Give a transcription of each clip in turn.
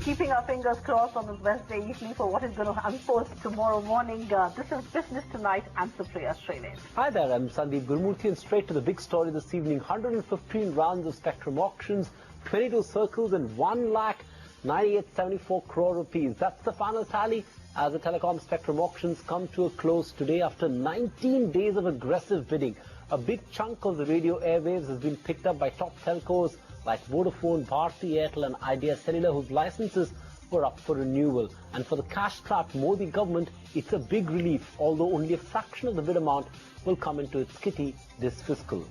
keeping our fingers crossed on this Wednesday evening for what is going to unfold tomorrow morning. This is Business Tonight. I'm Supriya Srinath. Hi there, I'm Sandeep Gurmurthy, and straight to the big story this evening. 115 rounds of spectrum auctions, 22 circles and 1,98,74 crore rupees. That's the final tally as the telecom spectrum auctions come to a close today after 19 days of aggressive bidding. A big chunk of the radio airwaves has been picked up by top telcos like Vodafone, Bharti Airtel and Idea Cellular, whose licenses were up for renewal. And for the cash-strapped Modi government, it's a big relief, although only a fraction of the bid amount will come into its kitty this fiscal.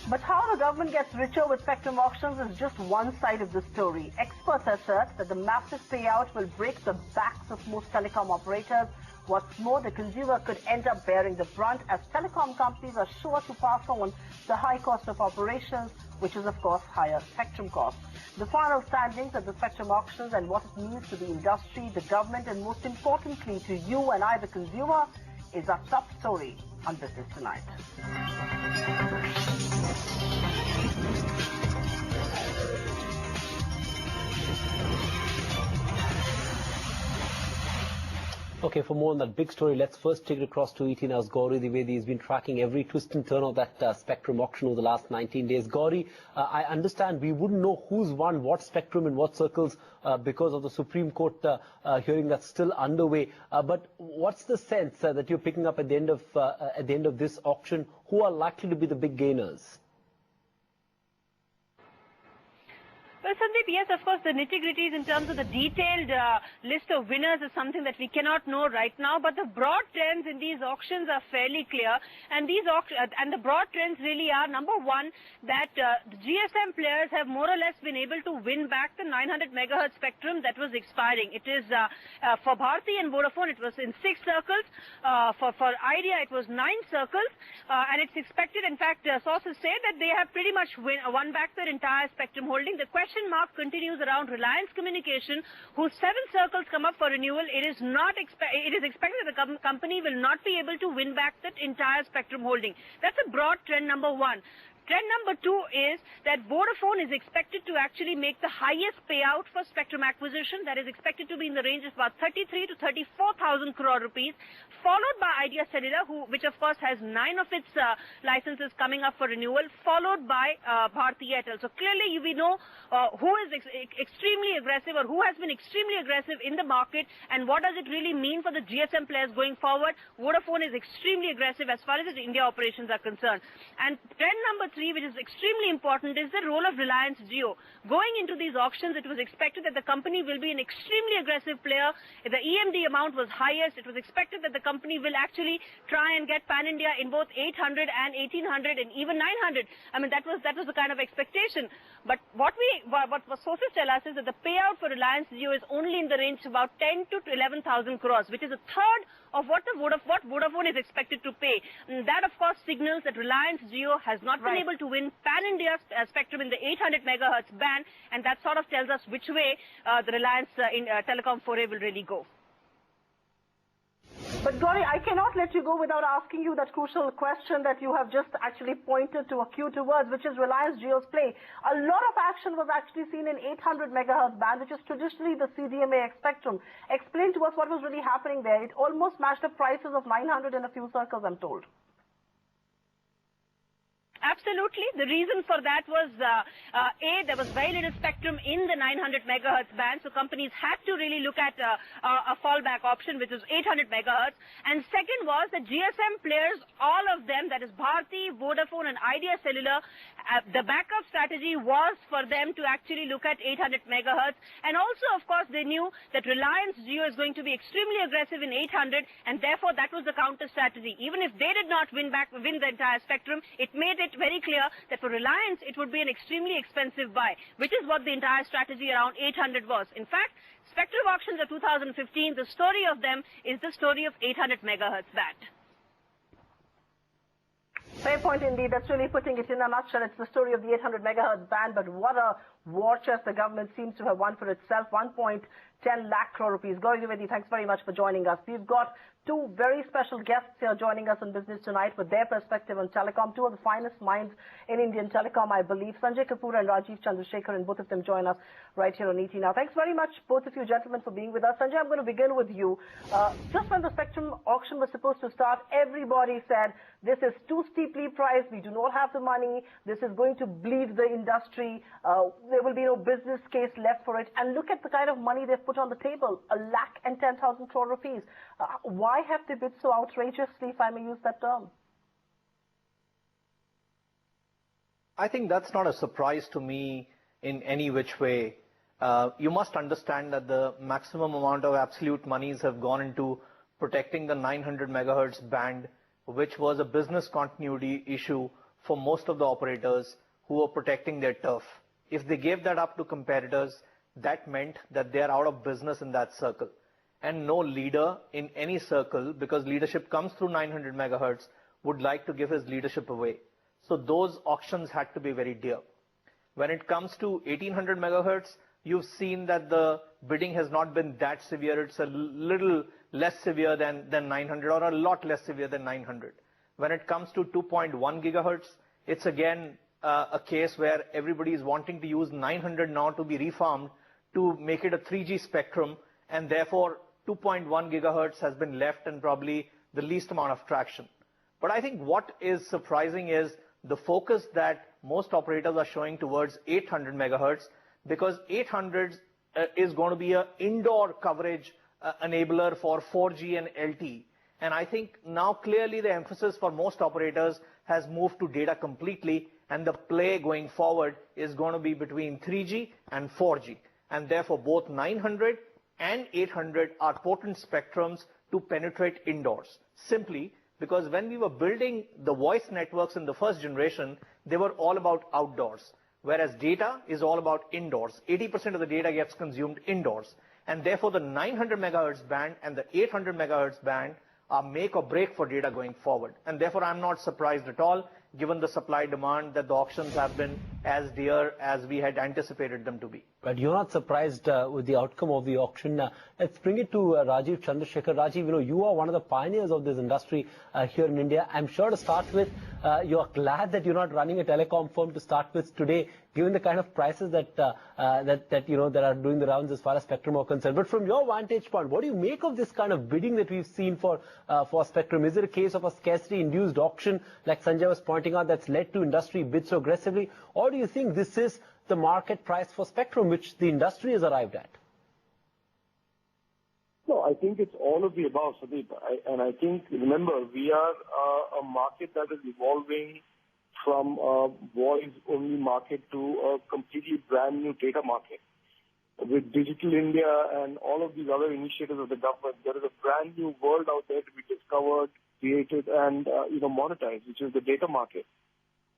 But how the government gets richer with spectrum auctions is just one side of the story. Experts assert that the massive payout will break the backs of most telecom operators. What's more, the consumer could end up bearing the brunt as telecom companies are sure to pass on the high cost of operations, which is of course higher spectrum costs. The final standings of the spectrum auctions and what it means to the industry, the government and most importantly to you and I, the consumer, is our top story on Business Tonight. Okay, for more on that big story, let's first take it across to ETNOW's Gauri Dwivedi. He's been tracking every twist and turn of that spectrum auction over the last 19 days. Gauri, I understand we wouldn't know who's won what spectrum in what circles because of the Supreme Court hearing that's still underway. But what's the sense that you're picking up at the end of this auction? Who are likely to be the big gainers? Well, Sandeep, yes, of course, the nitty-gritties in terms of the detailed list of winners is something that we cannot know right now, but the broad trends in these auctions are fairly clear, and the broad trends really are, number one, that the GSM players have more or less been able to win back the 900 megahertz spectrum that was expiring. It is, for Bharti and Vodafone, it was in 6 circles, for Idea, it was 9 circles, and it's expected, in fact, sources say that they have pretty much won back their entire spectrum holding. The question mark continues around Reliance Communication, whose 7 circles come up for renewal. It is expected that the company will not be able to win back that entire spectrum holding. That's a broad trend number one. Trend number 2 is that Vodafone is expected to actually make the highest payout for spectrum acquisition. That is expected to be in the range of about 33 to 34,000 crore rupees, followed by Idea Cellular, which of course has 9 of its licenses coming up for renewal, followed by Bharti Airtel. So clearly we know who is extremely aggressive or who has been extremely aggressive in the market, and what does it really mean for the GSM players going forward. Vodafone is extremely aggressive as far as its India operations are concerned. And trend number 3, which is extremely important, is the role of Reliance Jio. Going into these auctions, it was expected that the company will be an extremely aggressive player. The EMD amount was highest. It was expected that the company will actually try and get pan-India in both 800 and 1800 and even 900. I mean, that was the kind of expectation. But what sources tell us is that the payout for Reliance Jio is only in the range of about 10 to 11,000 crores, which is a third of what Vodafone is expected to pay. And that, of course, signals that Reliance Jio has not been able to win pan-India spectrum in the 800 megahertz band, and that sort of tells us which way the Reliance Telecom foray will really go. But Gauri, I cannot let you go without asking you that crucial question that you have just actually pointed to a cue towards, which is Reliance Jio's play. A lot of action was actually seen in 800 megahertz band, which is traditionally the CDMA spectrum. Explain to us what was really happening there. It almost matched the prices of 900 in a few circles, I'm told. Absolutely. The reason for that was, there was very little spectrum in the 900 megahertz band, so companies had to really look at a fallback option, which is 800 megahertz. And second was the GSM players, all of them, that is Bharti, Vodafone and Idea Cellular, the backup strategy was for them to actually look at 800 megahertz. And also, of course, they knew that Reliance Jio is going to be extremely aggressive in 800, and therefore that was the counter strategy. Even if they did not win the entire spectrum, it made it very clear that for Reliance it would be an extremely expensive buy, which is what the entire strategy around 800 was. In fact, spectrum auctions of 2015, the story of them is the story of 800 megahertz band. Fair point indeed. That's really putting it in a nutshell. It's the story of the 800 megahertz band, but what a war chest the government seems to have won for itself. 1.10 lakh crore rupees. Gauri Dwivedi, thanks very much for joining us. We've got two very special guests here joining us on Business Tonight with their perspective on telecom. Two of the finest minds in Indian telecom, I believe. Sanjay Kapoor and Rajiv Chandrasekhar, and both of them join us right here on ETNOW. Thanks very much, both of you gentlemen, for being with us. Sanjay, I'm going to begin with you. Just when the spectrum auction was supposed to start, everybody said, this is too steeply priced, we do not have the money, this is going to bleed the industry, there will be no business case left for it. And look at the kind of money they've put on the table, 1,10,000 crore rupees. Why have they bid so outrageously, if I may use that term? I think that's not a surprise to me in any which way. You must understand that the maximum amount of absolute monies have gone into protecting the 900 megahertz band, which was a business continuity issue for most of the operators who were protecting their turf. If they gave that up to competitors, that meant that they are out of business in that circle. And no leader in any circle, because leadership comes through 900 megahertz, would like to give his leadership away. So those auctions had to be very dear. When it comes to 1800 megahertz, you've seen that the bidding has not been that severe. It's a little less severe than 900, or a lot less severe than 900. When it comes to 2.1 gigahertz, it's again a case where everybody is wanting to use 900 now to be refarmed to make it a 3G spectrum, and therefore 2.1 gigahertz has been left and probably the least amount of traction. But I think what is surprising is the focus that most operators are showing towards 800 megahertz, because 800 is going to be an indoor coverage enabler for 4G and LTE. And I think now clearly the emphasis for most operators has moved to data completely, and the play going forward is going to be between 3G and 4G. And therefore both 900 and 800 are potent spectrums to penetrate indoors. Simply because when we were building the voice networks in the first generation, they were all about outdoors, whereas data is all about indoors. 80% of the data gets consumed indoors. And therefore the 900 megahertz band and the 800 megahertz band are make or break for data going forward. And therefore I'm not surprised at all, given the supply demand, that the auctions have been as dear as we had anticipated them to be. But you're not surprised with the outcome of the auction. Let's bring it to Rajiv Chandrasekhar. Rajiv, you are one of the pioneers of this industry here in India. I'm sure to start with, you're glad that you're not running a telecom firm to start with today, given the kind of prices that that are doing the rounds as far as spectrum are concerned. But from your vantage point, what do you make of this kind of bidding that we've seen for spectrum? Is it a case of a scarcity-induced auction, like Sanjay was pointing out, that's led to industry bids so aggressively, or do you think this is the market price for spectrum which the industry has arrived at? No, I think it's all of the above, Sandeep. And I think, remember, we are a market that is evolving from a voice-only market to a completely brand new data market. With Digital India and all of these other initiatives of the government, there is a brand new world out there to be discovered, created, and monetized, which is the data market.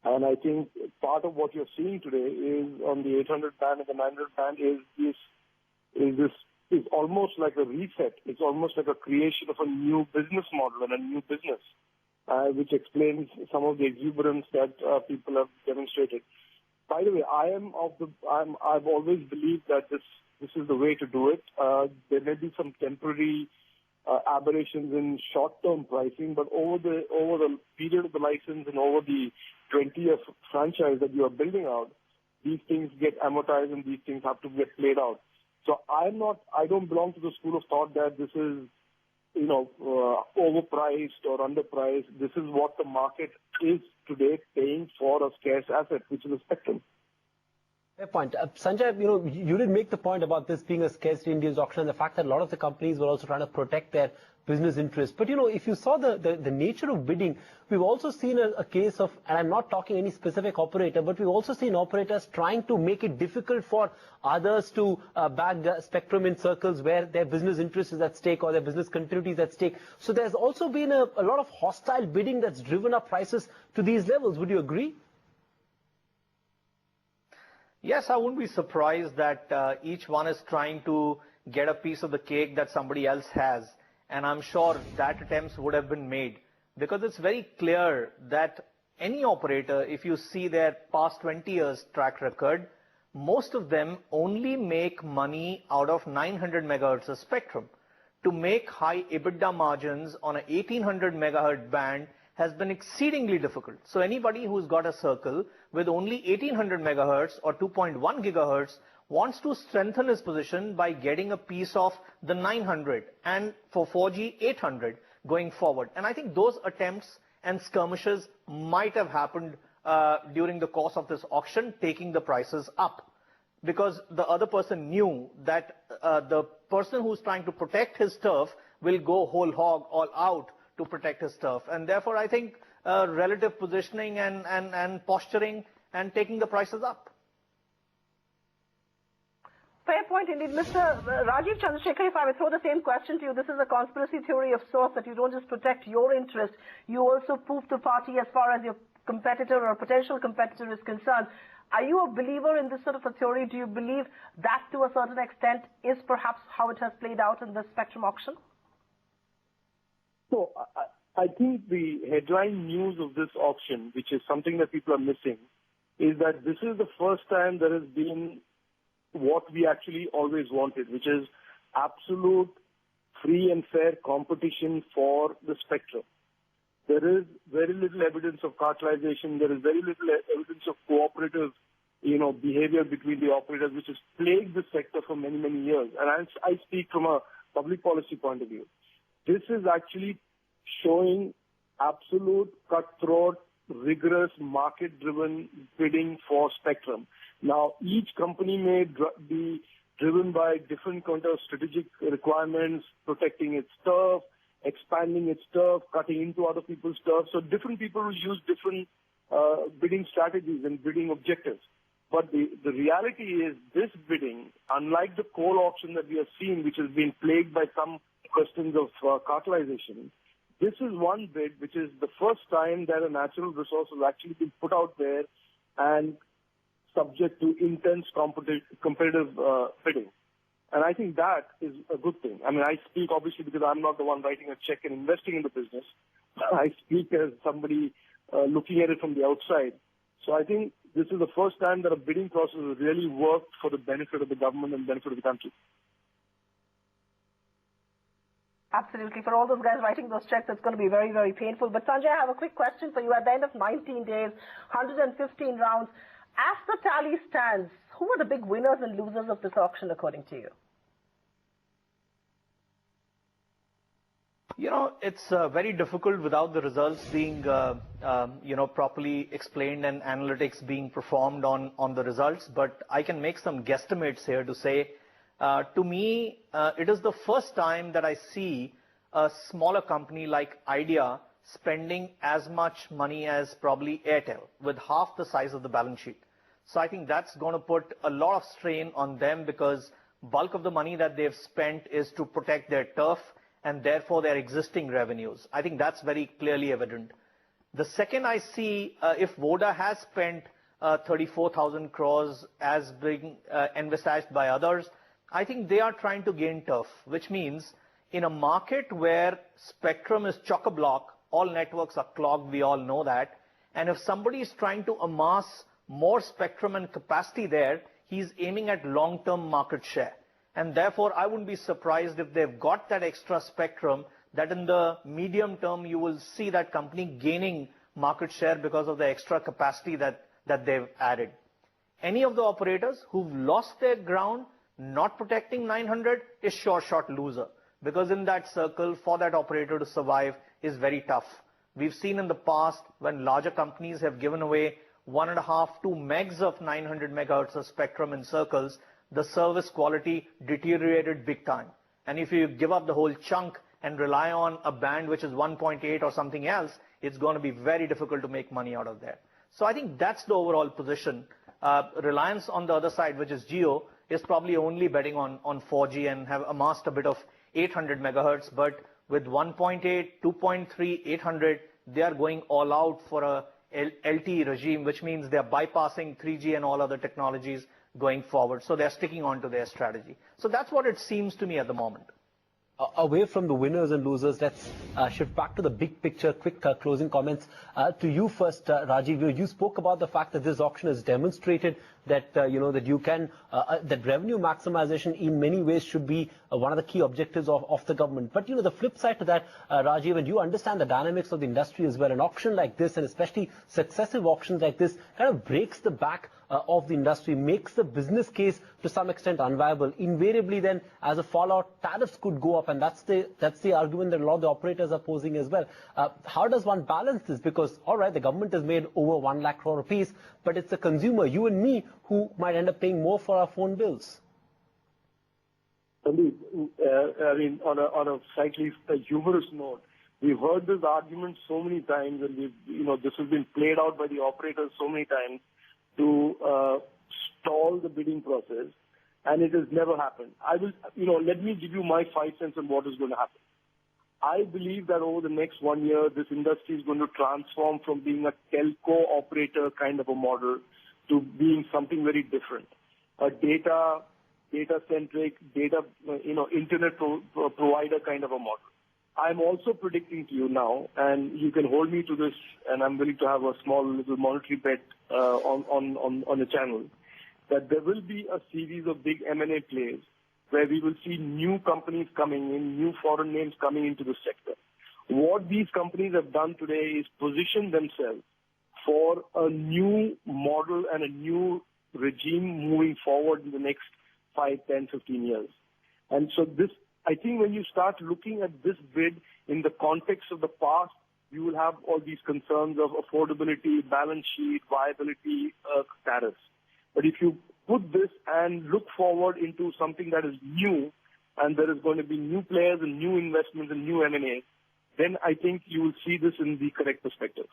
And I think part of what you're seeing today is on the 800 band and the 900 band is almost like a reset. It's almost like a creation of a new business model and a new business, which explains some of the exuberance that people have demonstrated. By the way, I've always believed that this is the way to do it. There may be some temporary aberrations in short-term pricing, but over the period of the license and over the 20-year franchise that you are building out, these things get amortized and these things have to get played out. So I don't belong to the school of thought that this is, overpriced or underpriced. This is what the market is today paying for a scarce asset, which is a spectrum. Fair point. Sanjay, you did make the point about this being a scarcity-induced auction and the fact that a lot of the companies were also trying to protect their business interests. But, if you saw the nature of bidding, we've also seen a case of, and I'm not talking any specific operator, but we've also seen operators trying to make it difficult for others to bag spectrum in circles where their business interest is at stake or their business continuity is at stake. So there's also been a lot of hostile bidding that's driven up prices to these levels. Would you agree? Yes, I wouldn't be surprised that each one is trying to get a piece of the cake that somebody else has. And I'm sure that attempts would have been made, because it's very clear that any operator, if you see their past 20 years track record, most of them only make money out of 900 megahertz of spectrum. to make high EBITDA margins on a 1800 megahertz band has been exceedingly difficult. So anybody who's got a circle with only 1800 megahertz or 2.1 gigahertz wants to strengthen his position by getting a piece of the 900 and for 4G 800 going forward. And I think those attempts and skirmishes might have happened during the course of this auction, taking the prices up, because the other person knew that the person who's trying to protect his turf will go whole hog all out to protect his turf. And therefore, I think relative positioning and posturing and taking the prices up. Fair point indeed. Mr. Rajiv Chandrasekhar, if I may throw the same question to you, this is a conspiracy theory of sorts that you don't just protect your interest, you also poof the party as far as your competitor or potential competitor is concerned. Are you a believer in this sort of a theory? Do you believe that to a certain extent is perhaps how it has played out in the spectrum auction? So I think the headline news of this auction, which is something that people are missing, is that this is the first time there has been what we actually always wanted, which is absolute free and fair competition for the spectrum. There is very little evidence of cartelization. There is very little evidence of cooperative, behavior between the operators, which has plagued the sector for many, many years. And I speak from a public policy point of view. This is actually showing absolute cutthroat, rigorous, market-driven bidding for spectrum. Now, each company may be driven by different kind of strategic requirements, protecting its turf, expanding its turf, cutting into other people's turf. So different people will use different bidding strategies and bidding objectives. But the reality is this bidding, unlike the coal auction that we have seen, which has been plagued by some questions of cartelization, this is one bid which is the first time that a natural resource has actually been put out there and subject to intense competitive bidding. And I think that is a good thing. I mean, I speak obviously because I'm not the one writing a check and investing in the business. I speak as somebody looking at it from the outside. So I think this is the first time that a bidding process has really worked for the benefit of the government and benefit of the country. Absolutely. For all those guys writing those checks, it's going to be very, very painful. But Sanjay, I have a quick question for you. At the end of 19 days, 115 rounds, as the tally stands, who are the big winners and losers of this auction, according to you? It's very difficult without the results being, properly explained and analytics being performed on the results. But I can make some guesstimates here to say, to me, it is the first time that I see a smaller company like Idea spending as much money as probably Airtel, with half the size of the balance sheet. So I think that's going to put a lot of strain on them, because bulk of the money that they've spent is to protect their turf and therefore their existing revenues. I think that's very clearly evident. The second I see, if Voda has spent 34,000 crores as being envisaged by others, I think they are trying to gain turf, which means in a market where spectrum is chock-a-block, all networks are clogged, we all know that, and if somebody is trying to amass more spectrum and capacity there, he's aiming at long-term market share. And therefore, I wouldn't be surprised if they've got that extra spectrum, that in the medium term, you will see that company gaining market share because of the extra capacity that they've added. Any of the operators who've lost their ground, not protecting 900, is sure shot loser, because in that circle, for that operator to survive is very tough. We've seen in the past when larger companies have given away 1.5 to 2 megs of 900 megahertz of spectrum in circles, the service quality deteriorated big time. And if you give up the whole chunk and rely on a band which is 1.8 or something else, it's going to be very difficult to make money out of there. So I think that's the overall position. Reliance on the other side, which is Jio, is probably only betting on 4G and have amassed a bit of 800 megahertz, but with 1.8, 2.3, 800, they are going all out for a LTE regime, which means they're bypassing 3G and all other technologies going forward. So they're sticking on to their strategy. So that's what it seems to me at the moment. Away from the winners and losers, let's shift back to the big picture. Quick closing comments. To you first, Rajiv. You spoke about the fact that this auction has demonstrated that that you can that revenue maximization in many ways should be one of the key objectives of the government. But the flip side to that, Rajiv, and you understand the dynamics of the industry as well. An auction like this, and especially successive auctions like this, kind of breaks the back of the industry, makes the business case to some extent unviable. Invariably, then, as a fallout, tariffs could go up, and that's the argument that a lot of the operators are posing as well. How does one balance this? Because, all right, the government has made over 1 lakh crore rupees, but it's the consumer, you and me, who might end up paying more for our phone bills. Sandeep, I mean, on a slightly humorous note, we've heard this argument so many times, and this has been played out by the operators so many times to stall the bidding process, and it has never happened. Let me give you my 5 cents on what is going to happen. I believe that over the next 1 year, this industry is going to transform from being a telco operator kind of a model to being something very different, a data-centric, internet provider kind of a model. I'm also predicting to you now, and you can hold me to this, and I'm willing to have a small little monetary bet on the channel, that there will be a series of big M&A plays where we will see new companies coming in, new foreign names coming into the sector. What these companies have done today is position themselves for a new model and a new regime moving forward in the next 5, 10, 15 years. And so I think when you start looking at this bid in the context of the past, you will have all these concerns of affordability, balance sheet, viability, tariffs. But if you put this and look forward into something that is new, and there is going to be new players and new investments and new M&A, then I think you will see this in the correct perspective.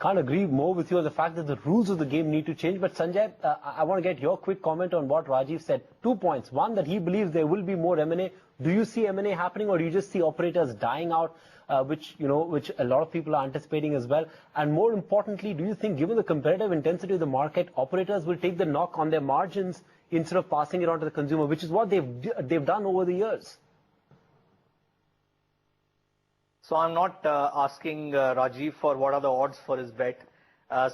Can't agree more with you on the fact that the rules of the game need to change. But Sanjay, I want to get your quick comment on what Rajiv said. 2 points. One, that he believes there will be more M&A. Do you see M&A happening, or do you just see operators dying out, which a lot of people are anticipating as well? And more importantly, do you think, given the competitive intensity of the market, operators will take the knock on their margins instead of passing it on to the consumer, which is what they've done over the years? So I'm not asking Rajiv for what are the odds for his bet.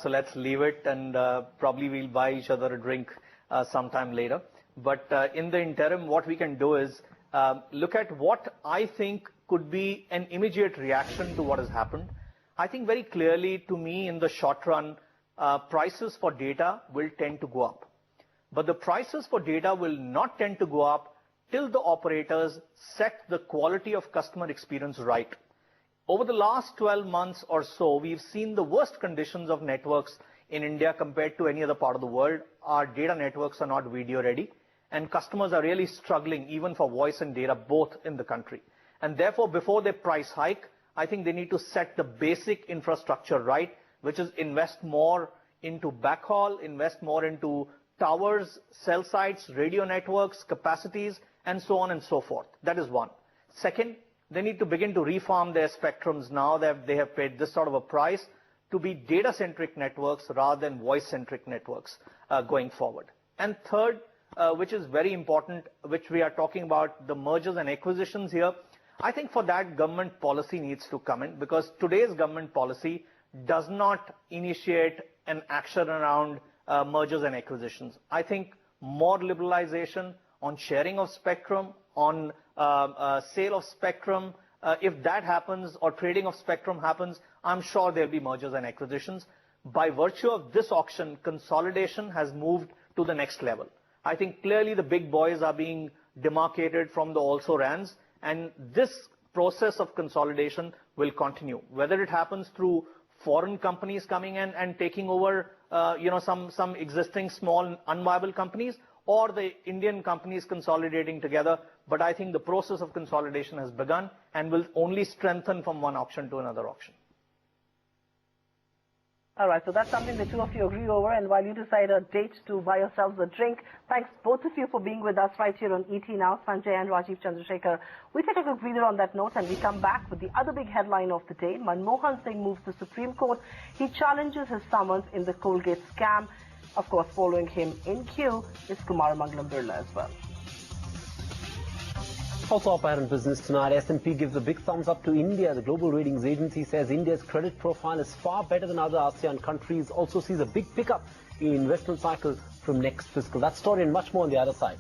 So let's leave it, and probably we'll buy each other a drink sometime later. But in the interim, what we can do is look at what I think could be an immediate reaction to what has happened. I think very clearly, to me, in the short run, prices for data will tend to go up. But the prices for data will not tend to go up till the operators set the quality of customer experience right. Over the last 12 months or so, we've seen the worst conditions of networks in India compared to any other part of the world. Our data networks are not video ready, and customers are really struggling even for voice and data both in the country. And therefore, before they price hike, I think they need to set the basic infrastructure right, which is invest more into backhaul, invest more into towers, cell sites, radio networks, capacities, and so on and so forth. That is one. Second, they need to begin to reform their spectrums now that they have paid this sort of a price to be data-centric networks rather than voice-centric networks going forward. And third, which is very important, which we are talking about, the mergers and acquisitions here, I think for that government policy needs to come in, because today's government policy does not initiate an action around mergers and acquisitions. I think more liberalization on sharing of spectrum, on sale of spectrum, if that happens, or trading of spectrum happens, I'm sure there'll be mergers and acquisitions. By virtue of this auction, consolidation has moved to the next level. I think clearly the big boys are being demarcated from the also-rans, and this process of consolidation will continue. Whether it happens through foreign companies coming in and taking over, some existing small unviable companies, or the Indian companies consolidating together. But I think the process of consolidation has begun and will only strengthen from one auction to another auction. All right, so that's something the two of you agree over. And while you decide a date to buy yourselves a drink, thanks both of you for being with us right here on ETNOW, Sanjay and Rajiv Chandrasekhar. We take a quick breather on that note, and we come back with the other big headline of the day. Manmohan Singh moves to Supreme Court. He challenges his summons in the Colgate scam. Of course, following him in queue is Kumar Mangalam Birla as well. Also up ahead in Business Tonight, S&P gives a big thumbs up to India. The global ratings agency says India's credit profile is far better than other ASEAN countries. Also sees a big pickup in investment cycle from next fiscal. That story and much more on the other side.